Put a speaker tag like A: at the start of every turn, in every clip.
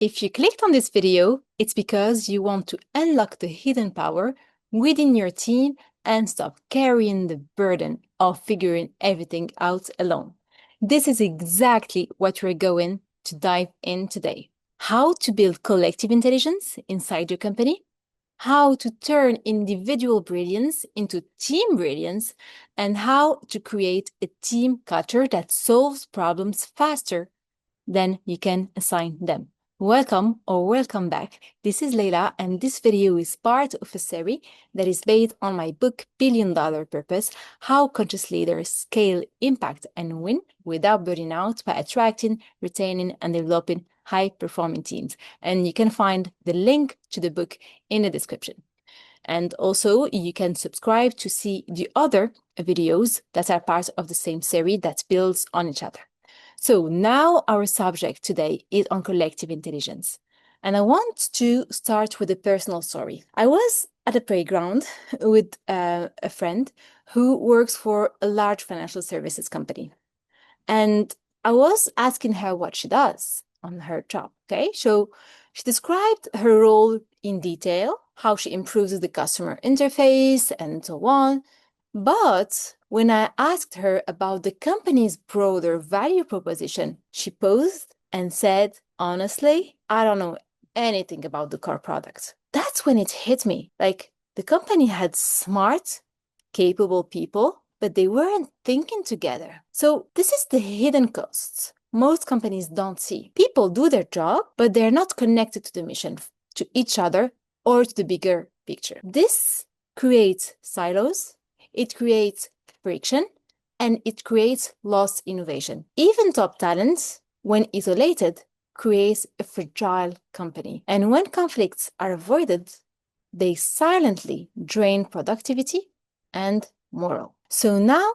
A: If you clicked on this video, it's because you want to unlock the hidden power within your team and stop carrying the burden of figuring everything out alone. This is exactly what we're going to dive in today. How to build collective intelligence inside your company, how to turn individual brilliance into team brilliance, and how to create a team culture that solves problems faster than you can assign them. Welcome or welcome back. This is Leila, and this video is part of a series that is based on my book, $1 Billion Purpose, How Conscious Leaders Scale Impact and Win Without Burning Out by Attracting, Retaining, and Developing High-Performing Teams. And you can find the link to the book in the description. And also, you can subscribe to see the other videos that are part of the same series that builds on each other. So now our subject today is on collective intelligence. And I want to start with a personal story. I was at a playground with a friend who works for a large financial services company. And I was asking her what she does on her job, okay? So she described her role in detail, how she improves the customer interface and so on. But when I asked her about the company's broader value proposition, she paused and said, honestly, I don't know anything about the core product. That's when it hit me. Like, the company had smart, capable people, but they weren't thinking together. So this is the hidden costs most companies don't see. People do their job, but they're not connected to the mission, to each other, or to the bigger picture. This creates silos. It creates friction, and it creates lost innovation. Even top talent, when isolated, creates a fragile company. And when conflicts are avoided, they silently drain productivity and morale. So now,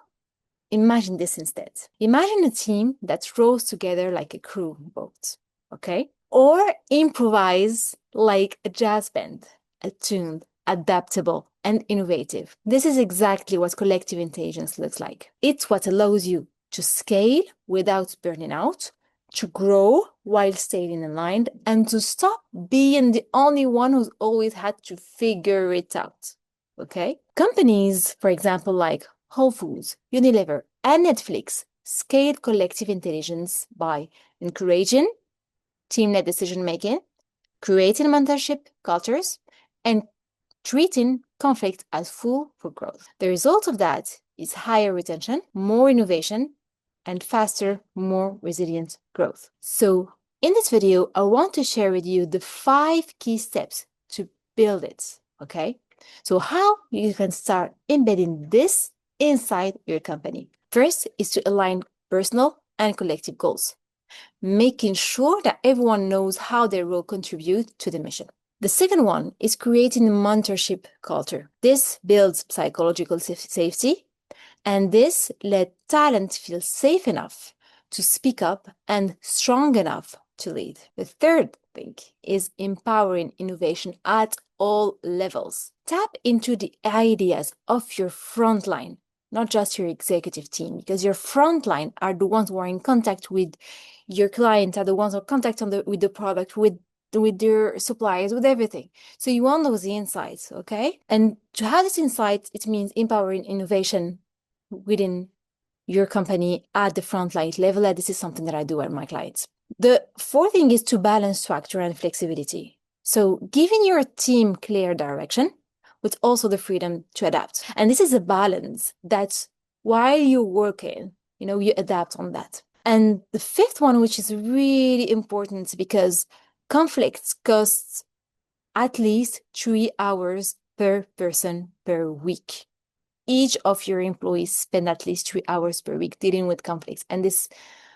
A: imagine this instead. Imagine a team that rows together like a crew boat, okay? Or improvise like a jazz band, attuned, adaptable, and innovative. This is exactly what collective intelligence looks like. It's what allows you to scale without burning out, to grow while staying aligned, and to stop being the only one who's always had to figure it out, okay? Companies, for example, like Whole Foods, Unilever, and Netflix scale collective intelligence by encouraging team-led decision-making, creating mentorship cultures, and treating conflict as fuel for growth. The result of that is higher retention, more innovation, and faster, more resilient growth. So in this video, I want to share with you the 5 key steps to build it, okay? So how you can start embedding this inside your company. First is to align personal and collective goals, making sure that everyone knows how their role contributes to the mission. The second one is creating a mentorship culture. This builds psychological safety, and this let talent feel safe enough to speak up and strong enough to lead. The third thing is empowering innovation at all levels. Tap into the ideas of your frontline, not just your executive team, because your frontline are the ones who are in contact with your client, are the ones who are in contact with the product, with their suppliers, with everything. So you want those insights, okay? And to have this insight, it means empowering innovation within your company at the frontline level. And this is something that I do at my clients. The fourth thing is to balance structure and flexibility. So giving your team clear direction, but also the freedom to adapt. And this is a balance that while you're working, you adapt on that. And the fifth one, which is really important because conflicts cost at least 3 hours per person per week. Each of your employees spend at least 3 hours per week dealing with conflicts. And this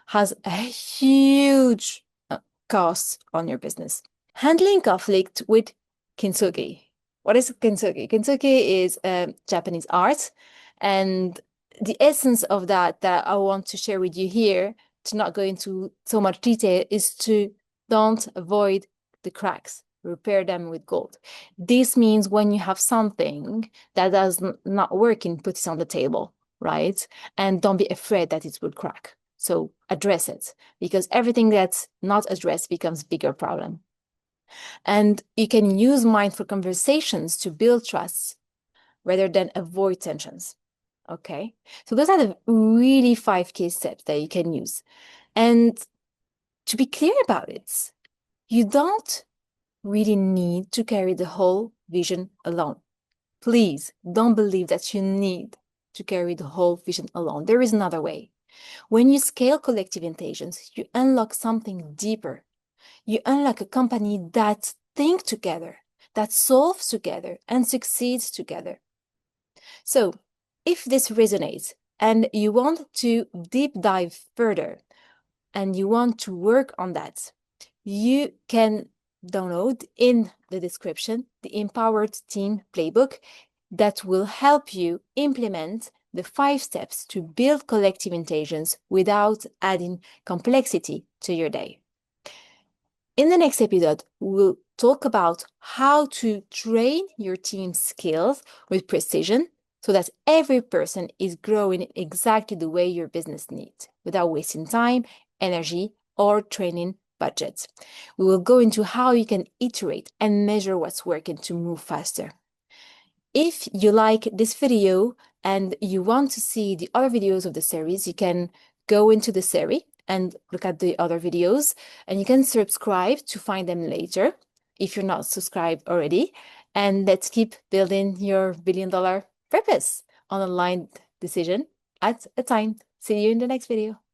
A: has a huge cost on your business. Handling conflict with Kintsuke. What is Kintsuke? Kintsuke is a Japanese art. And the essence of that I want to share with you here, to not go into so much detail, is to don't avoid the cracks. Repair them with gold. This means when you have something that does not work, put it on the table, right? And don't be afraid that it will crack. So address it, because everything that's not addressed becomes a bigger problem. And you can use mindful conversations to build trust rather than avoid tensions. Okay, so those are the really 5 key steps that you can use. And to be clear about it, you don't really need to carry the whole vision alone. Please don't believe that you need to carry the whole vision alone. There is another way. When you scale collective intelligence, you unlock something deeper. You unlock a company that thinks together, that solves together, and succeeds together. So, if this resonates and you want to deep dive further and you want to work on that, you can download in the description the Empowered Team Playbook that will help you implement the 5 steps to build collective intelligence without adding complexity to your day. In the next episode, we'll talk about how to train your team's skills with precision so that every person is growing in exactly the way your business needs without wasting time, energy, or training budgets. We will go into how you can iterate and measure what's working to move faster. If you like this video and you want to see the other videos of the series, you can go into the series and look at the other videos, and you can subscribe to find them later if you're not subscribed already. And let's keep building your billion-dollar purpose on aligned decision at a time. See you in the next video.